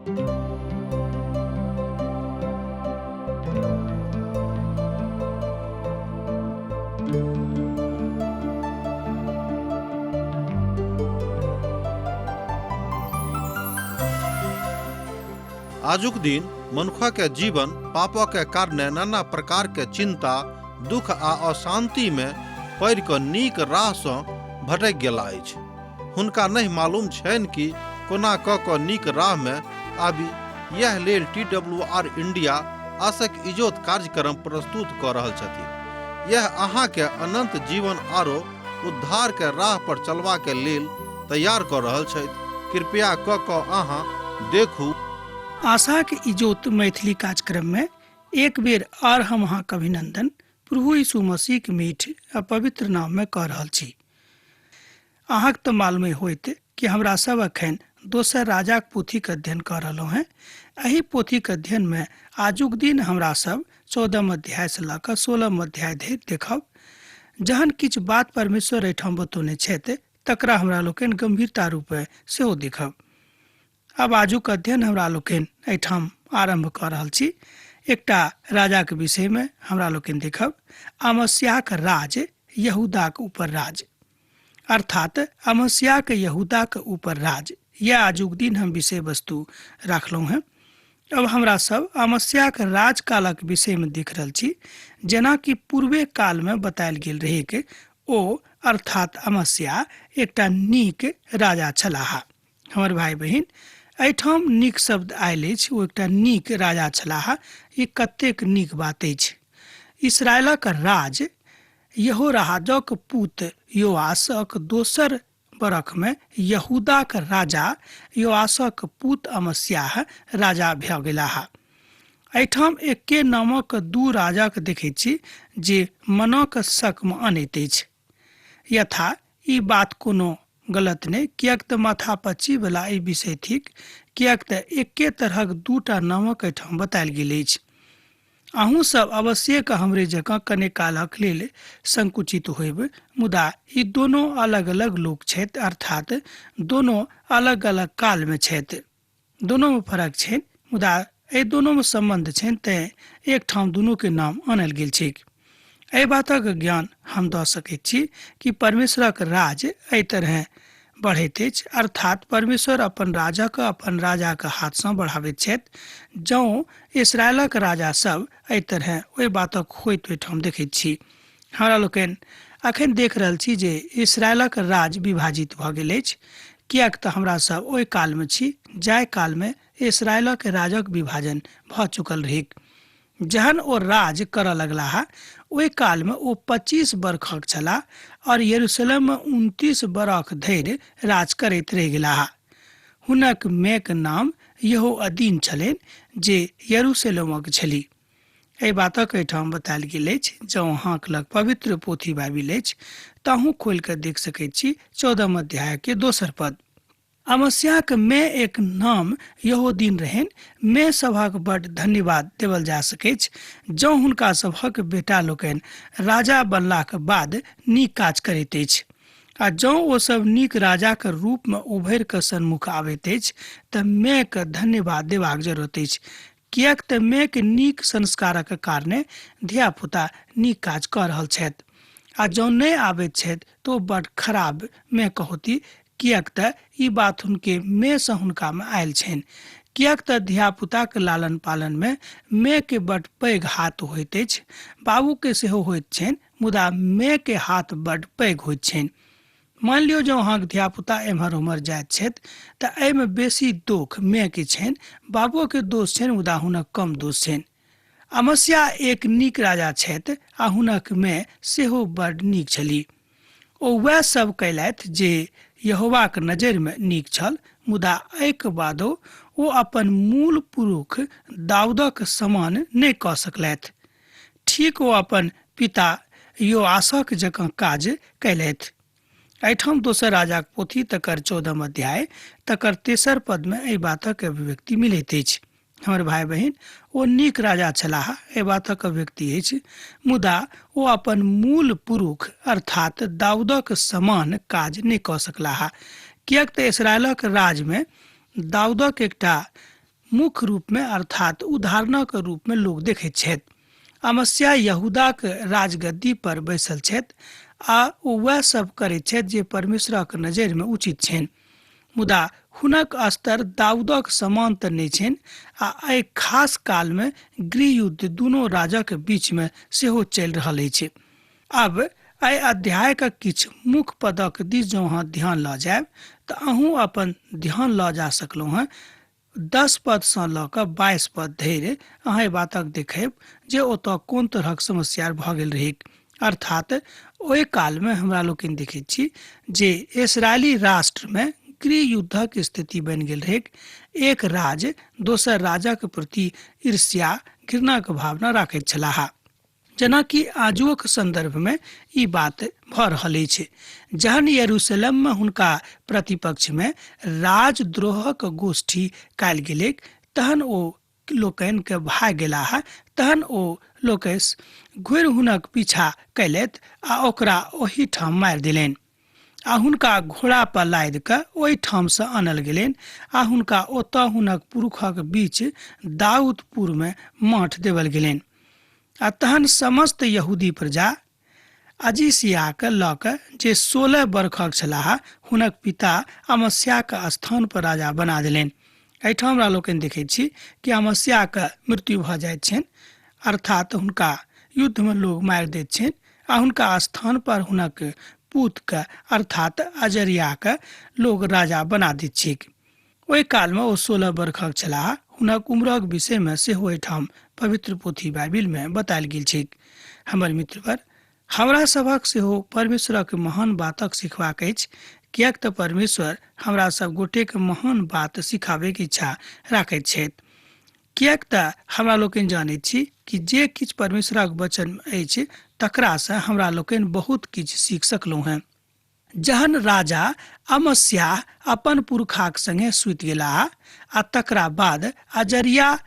आजुक दिन मनुखा के जीवन पापा के कारणे नाना प्रकार के चिंता, दुख आ अशांति में पड़ क नीक राह सँ भटक गेला अछि। हुनका नहीं मालूम छनि कि कोना क नीक राह में आबि। यह लेल TWR इंडिया आशक इजोत कार्यक्रम प्रस्तुत क रहल छथि। यह अहाँ के अनंत जीवन आरो उद्धार के राह पर चलवा के लेल तैयार क रहल छथि। कृपया क अहाँ देखू। आशा के इजोत मैथिली कार्यक्रम में एक बेर और हम अहाँ के अभिनंदन प्रभु यीशु मसीह के मीठ आ पवित्र नाम में कह रहल छी। अहाँ के तो मालूम होइत कि हमरा सब अखन दोसर राजा के पोथी के अध्ययन कर रहलो हैं। एही पोथी के अध्ययन में आजुक दिन हमरा सब 14 अध्याय से लऽ 16 अध्याय धरि देखब। जहन किछ बात परमेश्वर एठाम बतौने छथि तकरा हमरा लोकनि गंभीरता रूपे सेहो देखब। अब आजुक अध्ययन हमरा लोकनि एठाम आरंभ कर रहल छी। एकटा राजा के विषय में हमरा लोकनि देखब। अमस्याह के राज, यहूदा के ऊपर राज, अर्थात अमस्याह के यहूदा के ऊपर राज, यह आजुक दिन हम विषय वस्तु रखलहुँ हैं। अब हमरा सब अमस्याह के राज कालक विषय में देख रहल छी। जेना कि पूर्वे काल में बतायल गेल रहे कि ओ अर्थात अमस्याह एकटा नीक राजा छलाह। हमर भाई बहिन, एठाम नीक शब्द आयल अछि। ओ एकटा नीक राजा छलाह। ई कतेक नीक बात अछि। इस्राएलक राज यहोराहाजक पुत्र योआसक दोसर बरख में यहूदा के राजा योआसक पुत्र अमस्याह राजा भऽ गेलाह। एठाम एके नामक दू राजा के देखैत छी जे मनक शक में अनैत अछि। यथा ई बात कोनो गलत नहीं, कियाक त माथा पच्ची वाला ई विषय थिक, कियाक त एके तरहक दूटा नामक एठाम बतायल गेल अछि। अहूँ सब अवश्य हमरे जकाँ कने कालक लेल संकुचित होइब, मुदा ई दोनों अलग अलग लोग छथि, अर्थात दोनों अलग अलग काल में छथि। दोनों में फर्क छै, मुदा ए दोनों में संबंध छै, तैं एक ठाम दुनू के नाम आनल गेल छै। एहि बातक ज्ञान हम दऽ सकैत छी कि परमेश्वरक राज एहि तरह बढ़ैत अछि, अर्थात परमेश्वर अपन राजा के हाथ सँ बढ़ाबैत छथि। जँ इस्राएलक राजा सब एहि तरह ओहि बातक होइत ओहिठाम देखैत छी। हमरा लोकनि अखन देख रहल छी जे इस्राएलक राज विभाजित भऽ गेल अछि, कियाक तऽ हमरा सब ओहि काल में छी जाहि काल में इस्राएलक राजक विभाजन भऽ चुकल रहे। जहन ओ राज करऽ लगलाह ओहि काल में ओ 25 बरखक छलाह और यरूशलेम में 29 बरख धरि राज करैत रहि गेलाह। हुनक मायक नाम यहोअदीन छलनि जे यरूशलेमक छली। एहि बातक एहिठाम बतायल गेल अछि। जँ अहाँक लग पवित्र पोथी बाइबिल अछि तऽ अहूँ खोलि कऽ देख सकैत छी 14 अध्याय के दोसर पद। अमस्याह के मैं एक नाम यहोदीन रहन। मैं सभक बड़ धन्यवाद देवल जा सकैछ जँ हुनका सभक बेटा लोकनि राजा बनलाक बाद नीक काज करैत अछि। आ जँ ओ सब नीक राजा के रूप में उभरि कऽ सन्मुख आबैत अछि तऽ मैं के धन्यवाद देबाक जरूरत अछि, कियाक तऽ मैं के नीक संस्कारक कारणे धिया पुता नीक काज कऽ रहल छथि। आ जँ नहि आबैत छथि तऽ ओ बड़ खराब मैं कहोती, कियाक तऽ ई बात हुनके मैं सँ हुनका में आयल छनि। कियाक तऽ धिया पुता के लालन पालन में मैं के बड़ पैघ हाथ होइत अछि। बाबू के सेहो होइत छनि, मुदा मैं के हाथ बड़ पैघ होइत छनि। मान लियो जँ अहाँक धिया पुता एम्हर उम्हर जाइत छथि तऽ एहिमे बेसी दोष मैं के छनि, बाबुओ के दोष छनि, मुदा हुनक कम दोष छनि। अमस्याह एक नीक राजा छथि आ हुनक मैं सेहो बड़ नीक छली। ओ वएह सब कयलथि जे यहोवाक नजरि में नीक छल, मुदा एहिके बादो ओ अपन मूल पुरुष दाऊदक समान नहि कऽ सकलथि। ठीक ओ अपन पिता योआसक जकाँ काज कयलथि। एहिठाम दोसर राजाक पोथी तकर 14 अध्याय तकर 3 पद में एहि बातक अभिव्यक्ति मिलैत अछि। हमर भाई बहिन, ओ नीक राजा छलाह, एहि बातक अभिव्यक्ति अछि, मुदा ओ अपन मूल पुरुष अर्थात दाऊदक समान काज नहि कऽ सकलाह। कियाक तऽ इस्राएलक राज में दाऊदक एकटा मुख्य रूप में अर्थात उदाहरणक रूप में लोग देखैत छथि। अमस्या यहूदाक राजगद्दी पर बैसल छथि आ ओ वह सब करैत छथि जे परमेश्वरक नजरि में उचित छनि, मुदा हुनक स्तर दाऊदक समान तऽ नहि छनि आ एहि खास काल में गृह युद्ध दुनू राजाक बीच में सेहो चलि रहल अछि। अब एहि अध्याय के किछु मुख्य पदक दिस जँ अहाँ ध्यान लऽ जायब तऽ अहूँ अपन ध्यान लऽ जा सकलहुँ हैं। 10 पद से लऽ कऽ 22 पद धरि अहाँ एहि बातक देखब जे ओतऽ कोन तरहक समस्या भऽ गेल रहै। अर्थात ओहि काल में हमरा लोकनि देखैत छी जे इस्राएली राष्ट्र में गृह युद्धक स्थिति बनि गेल रहै। एक राज दोसर राजाक प्रति ईर्ष्या घृणाक भावना राखैत छलाह। जेना कि आजुक संदर्भ में ई बात भऽ रहल अछि। जहन यरूशलेम में हुनका प्रतिपक्ष में राजद्रोहक गोष्ठी कयल गेलै तहन ओ लोकनि के भाग गेलाह। तहन ओ लोक घुरि हुनक पीछा कयलथि आ ओकरा ओही ठाम मारि देलनि आ हुनका घोड़ा पर लादि कऽ ओहि ठाम से आनल गेलनि आ हुनका ओतऽ हुनक पुरुषक बीच दाऊदपुर में माठ देवल गेलनि। आ तहन समस्त यहूदी प्रजा अजीसिया के लऽ कऽ जे 16 बरखक छलाह हुनक पिता अमस्या के स्थान पर राजा बना देलनि। एहिठाम हमरा लोकनि देखैत छी कि अमस्या के मृत्यु भऽ जाइत छनि, अर्थात हुनका युद्ध में लोग मारि दैत छनि आ हुनका स्थान पर हुनक पुत के अर्थात अजरिया के लोग राजा बना दैत छैक। ओहि काल में ओ 16 बरखक छलाह। हुनक उम्रक विषय में सेहो एहिठाम पवित्र पोथी बाइबिल में बतायल गेल छैक। हमर मित्र पर हमरा सभक सेहो परमेश्वरक महान बातक सिखबाक अछि, किएक तऽ परमेश्वर हमरा सब गोटे के महान बात सिखाबे के इच्छा राखैत छथि। किएक तऽ हमरा लोकनि जानैत छी कि जे किछु परमेश्वरक वचन अछि तकरा से हमरा लोकनि बहुत किछु सीख सकलहुँ हैं। जहन राजा अमस्या अपन पुरखाक संगे सुति गेलाह आ तकरा बाद अजरिया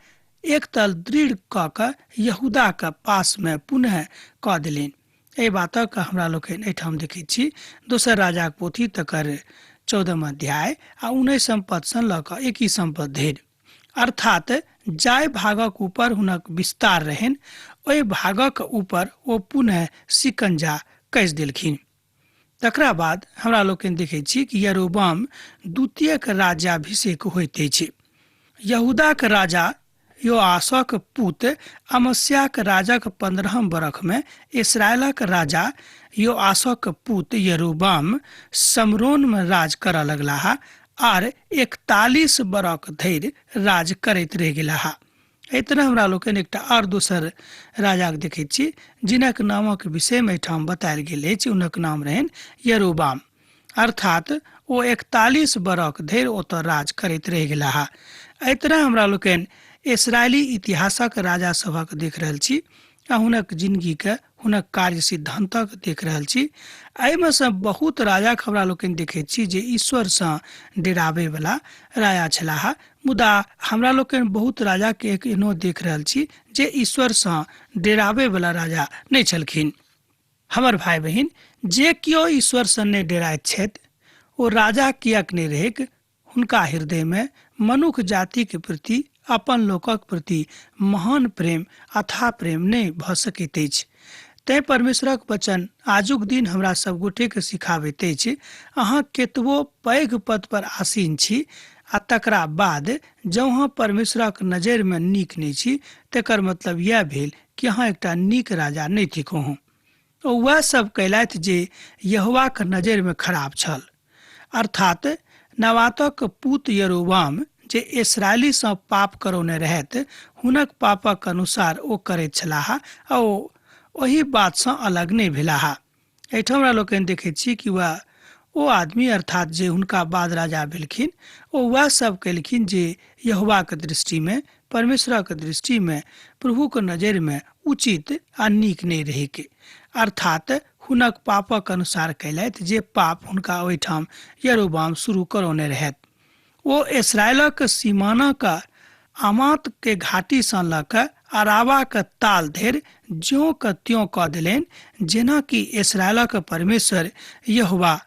एक तल दृढ़ कऽ कऽ यहूदा के पास में पुनः कऽ देलनि। एहि बातक हमरा लोकनि एहिठाम देखैत छी। दोसर राजाक पोथी तकर 14 अध्याय आ 19 पद से लऽ कऽ 21 पद धरि। अर्थात जाय भागक ऊपर हुनक विस्तार रहनि ओहि भागक ऊपर ओ पुनः शिकंजा कस देलखिन। तकरा बाद हमरा लोकनि देखैत छी कि यरोबाम द्वितीय के राज्याभिषेक होइत अछि। यहूदा के राजा योआसक पुत अमस्याक राजाक 15 बरख में इस्राएलक राजा योआसक पुत यरोबाम समरोन में राज करऽ लगलाह आर 41 बरख धरि राज करैत रहि गेलाह। एहि तरह हमरा लोकनि एकटा और दोसर राजाक देखैत छी जिनक नामक विषय में एहिठाम बतायल गेल अछि। हुनक नाम रहनि यरोबाम, अर्थात ओ 41 बरख धरि ओतऽ राज करैत रहि गेलाह। एहि तरह हमरा लोकनि इस्राएली इतिहासक राजा सभक देख रहल छी आ हुनक जिंदगी के हुनक कार्य सिद्धांतक देख रहल छी। एहिमे से बहुत राजा हमरा लोकनि देखैत छी जे ईश्वर से डराबे वाला राजा छलाह, मुदा हमरा लोकनि बहुत राजा के एक एनो देख रहल छी जे ईश्वर से डराबे वाला राजा नहीं छलखिन। हमर भाई बहिन, जे कियो ईश्वर से नहीं डराइत छथि ओ राजा किएक नहीं रहैक। हुनका हृदय में मनुष्य जाति के प्रति अपन लोकक प्रति महान प्रेम अथाह प्रेम नहीं भऽ सकैत अछि। तैं परमेश्वरक वचन आजुक दिन हमरा सब गोटे के सिखाबैत अछि। अहाँ केतबो पैघ पद पर आसीन छी आ तकरा बाद जँ अहाँ परमेश्वरक नजरि में नीक नहीं छी तकर मतलब यह भेल कि अहाँ एकटा नीक राजा नहीं थिकहुँ। ओ वह सब कयलथि जे यहोवाक नजरि में खराब छल, अर्थात नबातक पुत यरोबाम जे इस्राएली से पाप करौने रहैत हुनक पापक अनुसार ओ करैत छलाह आ ओही बात से अलग नहीं भेलाह। एहिठाम हमरा लोकनि देखैत छी कि वह ओ आदमी अर्थात जे हुनका बाद राजा भेलखिन ओ वह सब केलखिन जे यहोवा के दृष्टि में परमेश्वर के दृष्टि में प्रभु के नजर में उचित आ नीक नहीं रहैके, अर्थात हुनक पापक अनुसार कयलथि जे पाप हुनका ओहिठाम यरोबाम शुरू करौने रहैत। ओ इस्राएलक सीमाना का आमात के घाटी से लऽ कऽ अराबा के ताल धरि ज्यों के त्यों कऽ देलनि जेना कि इस्राएलक परमेश्वर यहोवा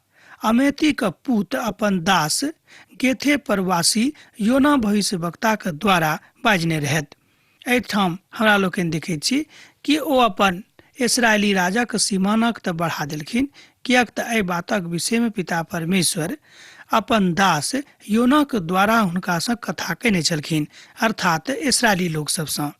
अमेती के पुत अपन दास गेथे प्रवासी योना भविष्यवक्ता के द्वारा बाजने रहत। एहिठाम हमरा लोकनि देखै छी कि ओ अपन इसराइली राजा के सीमानक तऽ बढ़ा देलखिन, किएक तऽ एहि बातक विषय में पिता परमेश्वर अपन दास योना के द्वारा हुनका सँ कथा केने छलखिन, अर्थात इसराइली लोक सबसँ।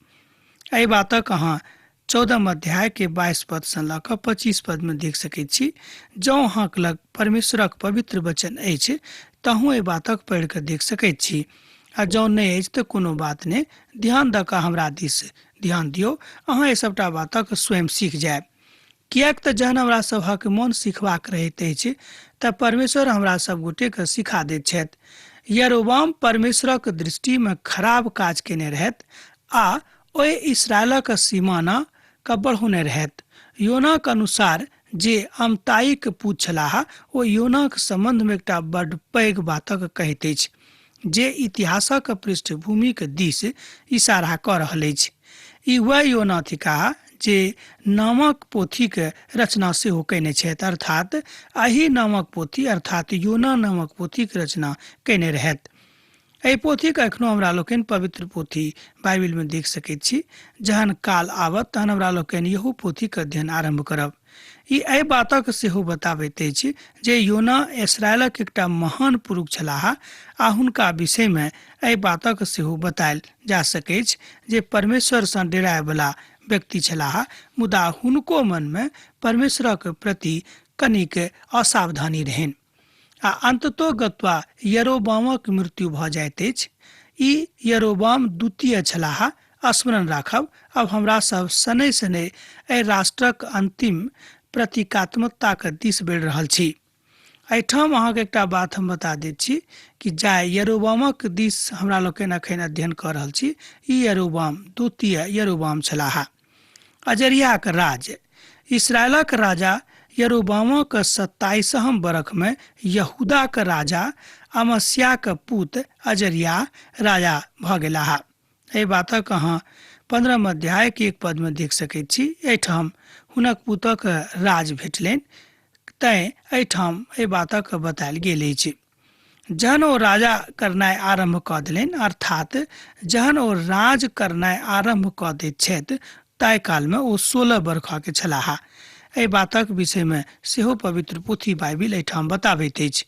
एहि बातक अहाँ 14 अध्याय के 22 पद से लऽ कऽ 25 पद में देख सकैत छी। जँ अहाँक लग परमेश्वरक पवित्र वचन अछि तहूँ एहि बातक पढ़ि कऽ देख सकैत छी, आ जँ नहि अछि तऽ कोनो बात नहि, ध्यान दऽ कऽ हमरा दिस ध्यान दियौ, अहाँ एहि सभटा बातक स्वयं सीख जायब। किएक तऽ जहन हमरा सभक मोन सिखबाक रहैत अछि तऽ परमेश्वर हमरा सब गोटेके सिखा दैत छथि। यरोबाम परमेश्वरक दृष्टि में खराब काज केने रहथि आ ओहि इसराइलक सीमाना के बढ़ौने रहथि। योनाक अनुसार जे अमताईक पूत छलाह ओ योनाक संबंध में एकटा बड़ पैघ बातक कहैत अछि जे इतिहासक पृष्ठभूमि के दिस इशारा कऽ रहल अछि। ई वह योना थिकाह जे नामक पोथी के रचना सेहो कयने छथि, अर्थात अही नामक पोथी अर्थात योना नामक पोथी के रचना कयने रहथि। एहि पोथी के एखनो हमरा लोकनि पवित्र पोथी बाइबिल में देख सकैत छी। जहन काल आबत तहन हमरा लोकनि इहो पोथी के अध्ययन आरंभ करब। ई एहि बातक सेहो बताबैत अछि जे योना इसराइलक एकटा महान पुरुष छलाह आ हुनका विषय में एहि बातक सेहो बतायल जा सकैछ जे परमेश्वर सँ डराय वाला व्यक्ति छलाह, मुदा हुनको मन में परमेश्वरक प्रति कनिक असावधानी रहनि आ अंततो गत्वा यरोबामक मृत्यु भऽ जाइत अछि। ई यरोबाम द्वितीय छलाह। स्मरण राखब, अब हमरा सब शनै शनै एहि राष्ट्रक अंतिम प्रतीकात्मकता के दिस बढ़ि रहल छी। एहिठाम अहाँके एकटा बात हम बता दैत छी कि जाय यरोबामक दिस हमरा लोकनि अखन अध्ययन कऽ रहल छी, ई यरोबाम द्वितीय यरोबाम छलाह। अजरियाक राज। इसराइलक राजा यरोबामक 27वां बरख में यहूदा के राजा अमस्या के पुत अजरिया राजा भऽ गेलाह। एहि बातक अहाँ 15 अध्याय के 1 पद में देख सकैत छी। एहिठाम हुनक पुतक राज भेटलनि, तैं एहिठाम एहि बातक बतायल गेल अछि। जहन ओ राजा करनाइ आरंभ कऽ देलनि, अर्थात जहन ओ राज करनाइ आरंभ कऽ दैत छथि ताहि काल में ओ 16 वर्ष के छलाह। एहि बातक विषय में सेहो पवित्र पोथी बाइबिल एहिठाम बताबैत अछि।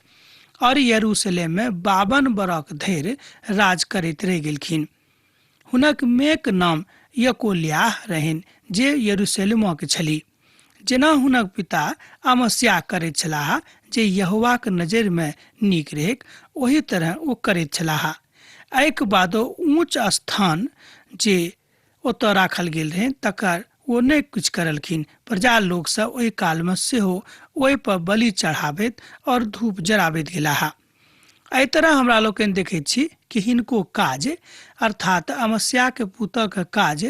और यरूशलेम में 52 बरख धरि राज करैत रहि गेलखिन। हुनक मेक नाम यकोल्याह रहनि जे यरूशलेमक छली। जेना हुनक पिता अमस्या करैत छलाह जे यहोवाक नजरि में नीक रहैक, ओही तरह ओ करैत छलाह। एहिके बादो ऊंच स्थान जे ओतऽ राखल गेल रहनि तकर ओ नहि किछु करलखिन। प्रजा लोग सब ओहि काल में सेहो ओहि पर बलि चढ़ाबैत और धूप जराबैत गेलाह। एहि तरह हमरा लोकनि देखैत छी कि हिनको काज अर्थात अमस्या के पुतक काज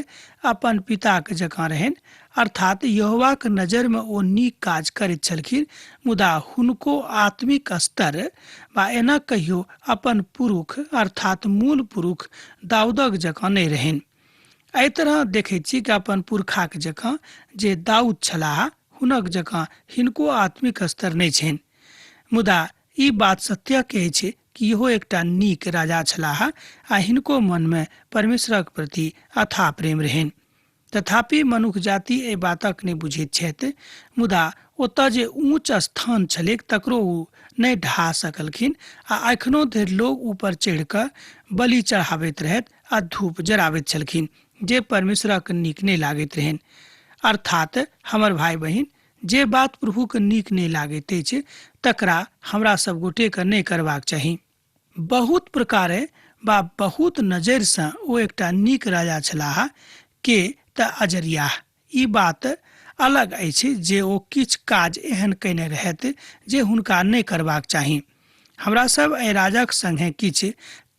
अपन पिता के जकाँ रहनि, अर्थात यहोवाक नजर में ओ नीक काज करैत छलखिन, मुदा हुनको आत्मिक स्तर वा एना कहियो अपन पुरुष अर्थात मूल पुरुष दाऊदक जकाँ नहि रहनि। एहि तरह देखैत छी कि अपन पुरखाक जकाँ जे दाऊद छलाह हुनक जकाँ हिनको आत्मिक स्तर नहि छनि, मुदा ई बात सत्य के अछि कि इहो एकटा नीक राजा छलाह आ हिनको मन में परमेश्वरक प्रति अथाह प्रेम रहनि। तथापि मनुष्य जाति एहि बातक नहि बुझैत छथि, मुदा ओतऽ जे ऊंच स्थान छलैक तकरो ओ नहि ढहा सकलखिन आ एखनो धरि लोग ऊपर चढ़ि कऽ बलि चढ़ाबैत रहथि आ धूप जराबैत छलखिन जे परमेश्वरक नीक नहि लागैत रहनि। अर्थात हमर भाई बहिन, जे बात प्रभु के नीक नहीं लागैत अछि तकरा हमरा सब गोटे के नहीं करबाक चाही। बहुत प्रकारे बा बहुत नजर से ओ एकटा नीक राजा छलाह के त अजरिया। ई बात अलग अछि जे ओ किछु काज एहन कयने रहथि जे हुनका नहीं करबाक चाही। हमरा सब एहि राजाक संगे किछु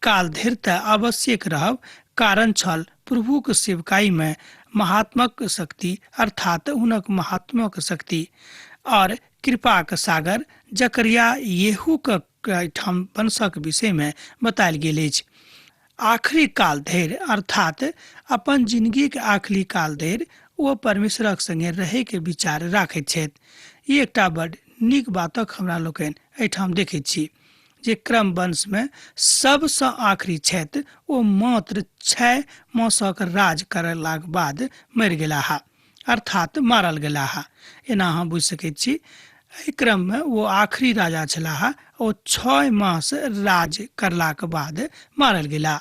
काल धरि त आवश्यक रहब, कारण छल प्रभु के सेवकाई में महात्मक शक्ति अर्थात हुनक महात्मक शक्ति और कृपा के सागर जकरिया येहू के ठाम वंशक विषय में बतायल गेल अछि। आखिरी काल धरि अर्थात अपन जिंदगी के आखिरी काल धरि ओ परमेश्वरक संगे रहे के विचार राखैत छथि। ई एकटा बड़ नीक बातक हमरा लोकनि एहिठाम देखैत छी। जे क्रम वंश में सबसँ आखिरी छथि ओ मात्र 6 मासक राज करलाक बाद मरि गेलाह, अर्थात मारल गेलाह। एना अहाँ बुझि सकैत छी एहि क्रम में ओ आखिरी राजा छलाह ओ 6 मास राज करलाक बाद मारल गेला।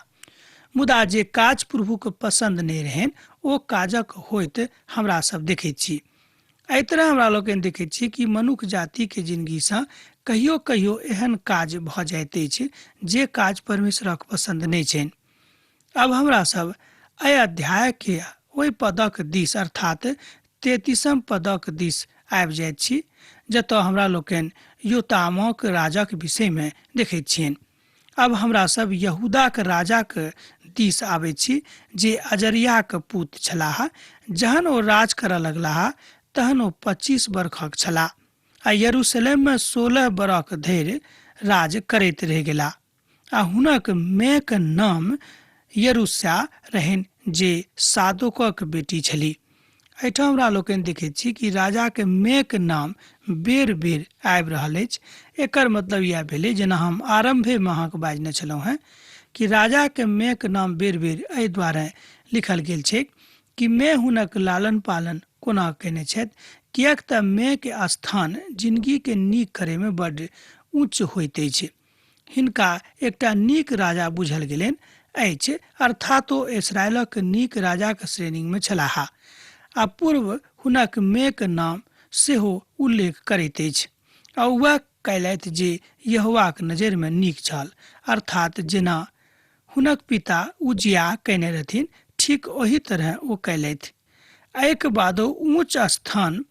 मुदा जे काज प्रभुके पसंद नहि रहनि ओ काजक होइत हमरा सब देखैत छी। एहि तरह हमरा लोकनि देखैत छी कि मनुष्य जातिके जिन्दगीसँ कहियो कहियो एहन काज भऽ जाइत अछि जे काज परमेश्वरक पसंद नहि छनि। अब हमरा सब एहि अध्यायके ओहि पदक दिस अर्थात 33 पदक दिस आबि जाइत छी जतऽ हमरा लोकनि योतामक राजाक विषयमे देखैत छियनि। अब हमरा सब यहूदाक राजाक दिस आबै छी जे अजरियाक पुत्र छलाह। जहन ओ राज करऽ लगलाह तहन ओ 25 बरखक छलाह आ यरूशलेममे 16 बरख धरि राज करैत रहि गेला। आ हुनक मायक नाम यरूशा रहनि जे सादोकक बेटी छली। एहिठाम हमरा लोकनि देखैत छी कि राजाके मायक नाम बेर बेर आबि रहल अछि। एकर मतलब यह भेलै जेना हम आरंभेमे अहाँके बाजने छलहुँ हेँ कि राजाके मायक नाम बेर बेर एहि दुआरे लिखल गेल छै कि माय हुनक लालन पालन कोना केने छथि, किएक तऽ मायके स्थान जिन्दगीके नीक करैमे बड्ड उच्च होइत अछि। हिनका एकटा नीक राजा बुझल गेलनि अछि, अर्थात ओ इस्राएलक नीक राजाक श्रेणीमे छलाह। आ पूर्व हुनक मायक नाम सेहो उल्लेख करैत अछि आ वह कयलथि जे यहोवाक नजरिमे नीक छल, अर्थात जेना हुनक पिता उजिया कयने रहथिन ठीक ओही तरह ओ कयलथि। एहिके बादो ऊँच स्थान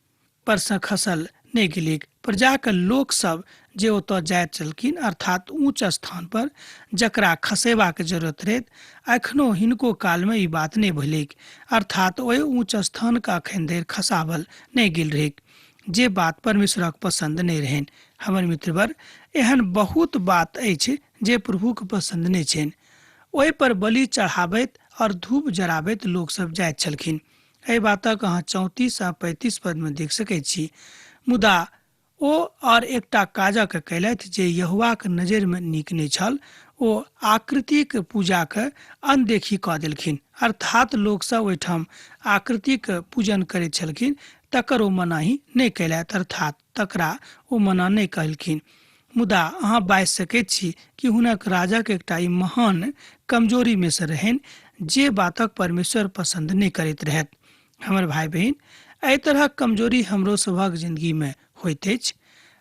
पर सँ खसल नहि गेलीक। प्रजाके लोक सब जे ओतऽ जाइत छलखिन अर्थात ऊँच स्थान पर जकरा खसेबाक जरूरत रहैत, एखनो हिनको कालमे ई बात नहि भेलैक, अर्थात ओहि ऊँच स्थानके एखन धरि खसावल नहि गेल रहैक, जे बात परमेश्वरक पसंद नहि रहनि। हमर मित्रवर, एहन बहुत बात अछि जे प्रभुके पसंद नहि छनि। ओहि पर बलि चढ़ाबैत और धूप जराबैत लोक सब जाइत छलखिन। एहि बातक अहाँ 34 आ 35 पद में देख सकैत छी। मुदा ओ और एकटा काजक कयलथि जे यहोवाक नजरिमे नीक नहि छल। ओ आकृतिक पूजाके अनदेखी कऽ देलखिन, अर्थात लोकसभ ओहिठाम आकृतिक पूजन करैत छलखिन तकर ओ मनाही नहि कयलथि, अर्थात तकरा ओ मना नहि कहलखिन। मुदा अहाँ बाजि सकैत छी कि हुनक राजाके एकटा ई महान कमजोरी में से रहनि जे बातक परमेश्वर पसंद नहीं करैत रहत। हमर भाई बहन, एहि तरह कमजोरी हमरो सभक जिंदगी में होइत अछि।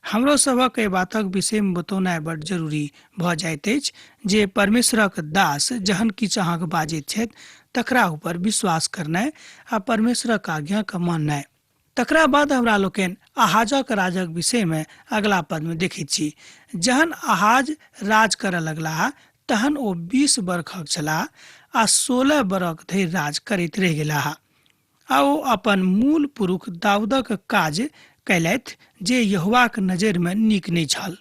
हमरो सभक एहि बातक विषय में बतौनाइ बड्ड जरूरी भऽ जाइत अछि जे परमेश्वरक दास जहन किछु अहाँके बाजैत छथि तकरा ऊपर विश्वास करनाइ आ परमेश्वरक आज्ञाके माननाइ। तकरा बाद हमरा लोकनि आहाजक राजक विषय में अगला पद में देखैत छी। जहन आहाज राज करऽ लगलाह तहन ओ 20 बरखक छलाह आ 16 बरख धरि राज करैत रहि गेलाह। आ ओ अपन मूल पुरुष दाऊदक काज कयलथि जे यहोवाक नजरिमे नीक नहि छल।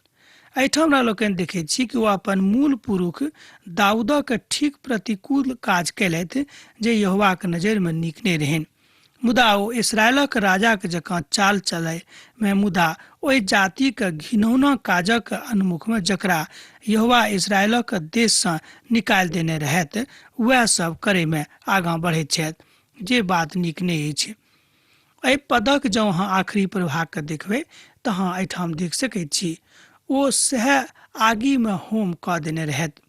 एहिठाम हमरा लोकनि देखैत छी कि ओ अपन मूल पुरुष दाऊदक ठीक प्रतिकूल काज कयलथि जे यहोवाक नजरिमे नीक नहि रहनि। मुदा ओ इस्राएलक राजाक जकाँ चाल चलयमे मुदा ओहि जातिक घिनौना काजक अन्मुखमे जकरा यहोवा इस्राएलक देशसँ निकालि देने रहथि वएह सब करयमे आगाँ बढ़ैत छथि, जे बात नीक नहि अछि। एहि पदक जँ अहाँ आखिरी प्रभागके देखबै तऽ अहाँ एहिठाम देख सकैत छी ओ सएह आगिमे होम कऽ देने रहथि।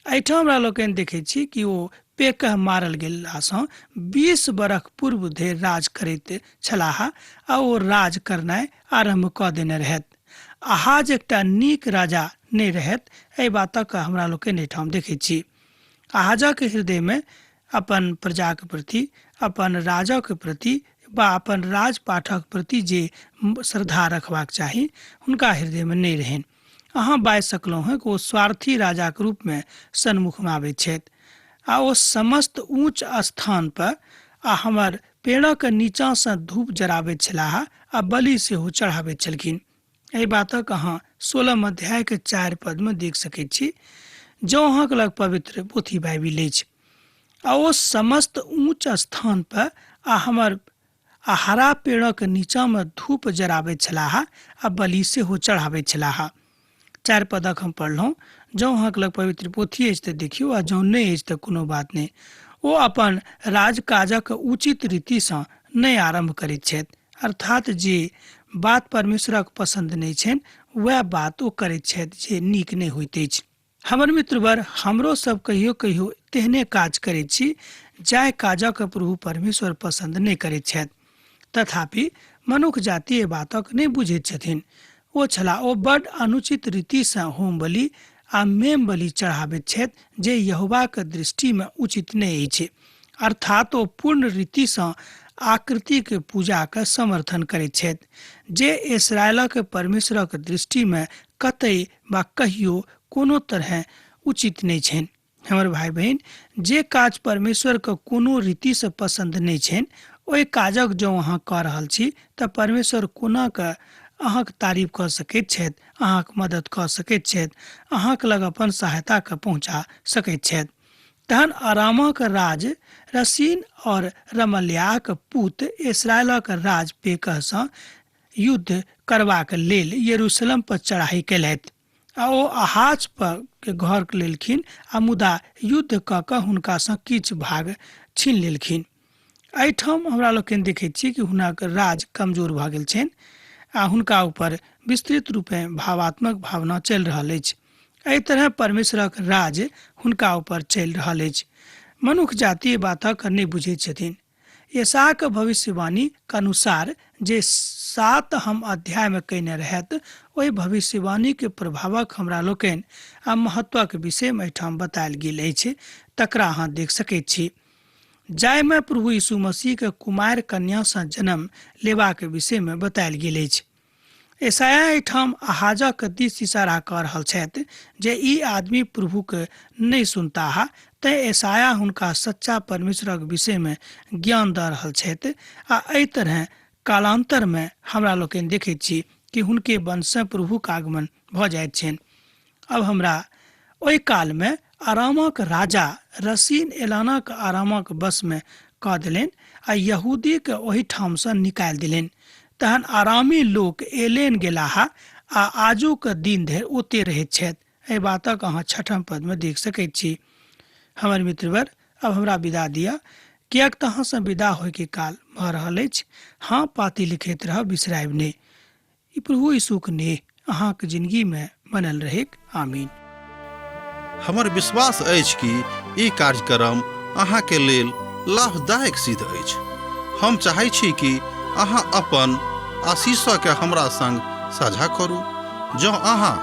एहिठाम हमरा लोकनि देखैत छी कि ओ पेकह मारल गेलासँ 20 बरख पूर्व धरि राज करैत छलाह आ ओ राज करनाइ आरम्भ कऽ देने रहथि। आहाज एकटा नीक राजा नहि रहथि, एहि बातक हमरा लोकनि एहिठाम देखैत छी। आहाजक हृदयमे अपन प्रजाक प्रति, अपन राजक प्रति वा अपन राजपाठक प्रति जे श्रद्धा रखबाक चाही हुनका हृदयमे नहि रहनि। अहाँ बाजि सकलहुँ हेँ कि ओ स्वार्थी राजाके रूपमे सन्मुखमे आबैत छथि आ ओ समस्त ऊँच स्थान पर आ हमर पेड़क नीचाँसँ धूप जराबैत छलाह आ बलि सेहो चढ़ाबैत छलखिन। एहि बातक अहाँ 16 अध्यायके 4 पदमे देख सकैत छी जँ अहाँके लग पवित्र पोथी बाइबिल अछि। आ ओ समस्त ऊँच स्थान पर आ हमर हरा पेड़क नीचाँमे धूप जराबैत छलाह आ बलि सेहो चढ़ाबैत छलाह। 4 पदक हम पढ़लहुँ। जँ अहाँके लग पवित्र पोथी अछि तऽ देखियौ, आ जँ नहि अछि तऽ कोनो बात नहि। ओ अपन राजकाजक उचित रीतिसँ नहि आरम्भ करैत छथि, अर्थात जे बात परमेश्वरक पसन्द नहि छनि वएह बात ओ करैत छथि जे नीक नहि होइत अछि। हमर मित्रवर, हमरो सब कहियो कहियो तेहने काज करैत छी जाहि काजक प्रभु परमेश्वर पसन्द नहि करैत छथि। तथापि मनुख जाति एहि बातक नहि बुझैत छथिन। ओ बड्ड अनुचित रीतिसँ होम बलि आ मेम बलि चढ़ाबैत छथि जे यहोवाक दृष्टिमे उचित नहि अछि, अर्थात ओ पूर्ण रीतिसँ आकृतिक पूजाक समर्थन करैत छथि जे इस्राएलक परमेश्वरक दृष्टिमे कतई वा कहियो कोनो तरह उचित नहि छनि। हमर भाई बहन, जे काज परमेश्वरके कोनो रीतिसँ पसन्द नहि छनि ओहि काजक जँ अहाँ कऽ रहल छी तऽ परमेश्वर कोना कऽ अहाँके तारीफ कऽ सकैत छथि, अहाँके मदद कऽ सकैत छथि, अहाँके लग अपन सहायताके पहुँचा सकैत छथि। तहन अरामक राज रसीन और रमल्याक पुत इस्राएलक राज पेकहसँ युद्ध करबाक लेल यरूशलेम पर चढ़ाई केलथि आ ओ अहाज पर के घर लेलखिन आ मुदा युद्ध कऽ कऽ हुनकासँ किछु भाग छीन लेलखिन। एहिठाम हमरा लोकनि देखैत छी कि हुनक राज कमजोर भऽ गेल छनि आ हुनका ऊपर विस्तृत रूपे भावात्मक भावना चलि रहल अछि। एहि तरह परमेश्वरक राज हुनका ऊपर चलि रहल अछि। मनुख जाति बातक नहि बुझैत छथिन। यशायाह भविष्यवाणी के अनुसार जे 7 हम अध्याय में कयने रहत, ओहि भविष्यवाणी के प्रभावक हमरा लोकनि आ महत्वक विषय में एहिठाम बतायल गेल अछि, तकरा अहाँ देख सकैत छी, जाहिमे प्रभु यीशु मसीह के कुमार कन्या से जन्म लेबाक विषय में बतायल गेल अछि। यशायाह एहिठाम अहाजक दिस इशारा कऽ रहल छथि जे ई आदमी प्रभु के नहि सुनताह, तैं यशायाह हुनका सच्चा परमेश्वरक विषय में ज्ञान दऽ रहल छथि आ एहि तरह कालांतर में हमरा लोकनि देखैत छी कि हुनके वंशसँ प्रभुक आगमन भऽ जाइत छनि। अब हमरा ओहि काल में अरामक राजा रसीन एलानाक अरामक बस में कऽ देलनि आ यहूदी के ओहिठामसँ निकालि देलनि। तहन आरामी लोक एलेन गेलाह आ आजुक दिन धरि ओते रहैत छथि। एहि बातक अहाँ 6 पद में देख सकैत छी। हमर मित्रवर, अब हमरा विदा दिअ, किएक तऽ अहाँसँ विदा होयके काल भऽ रहल अछि। हाँ, पाती लिखैत रहब, बिसरायब नहि। ई प्रभु यीशुक नेह अहाँके जिंदगी में बनल रहेक। आमीन। हमर विश्वास अछि कि ई कार्यक्रम अहाँके लेल लाभदायक सिद्ध अछि। हम चाहै छी कि अहाँ अपन आशीषके हमरा संग साझा करू। जँ अहाँ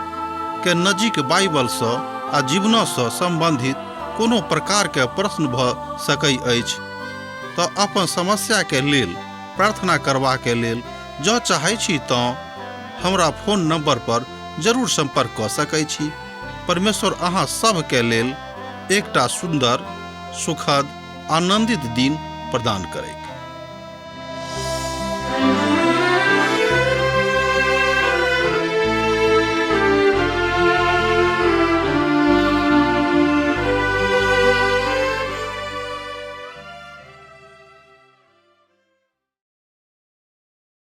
के नजीक बाइबलसँ आ जीवनसँ संबंधित कोनो प्रकारके प्रश्न भऽ सकै अछि तऽ अपन समस्याके लेल प्रार्थना करबाके लेल जँ चाहै छी तऽ हमरा फोन नंबर पर जरूर संपर्क कऽ सकै छी। परमेश्वर अहाँ सबके लेल एकटा सुंदर, सुखद, आनंदित दिन प्रदान करैक।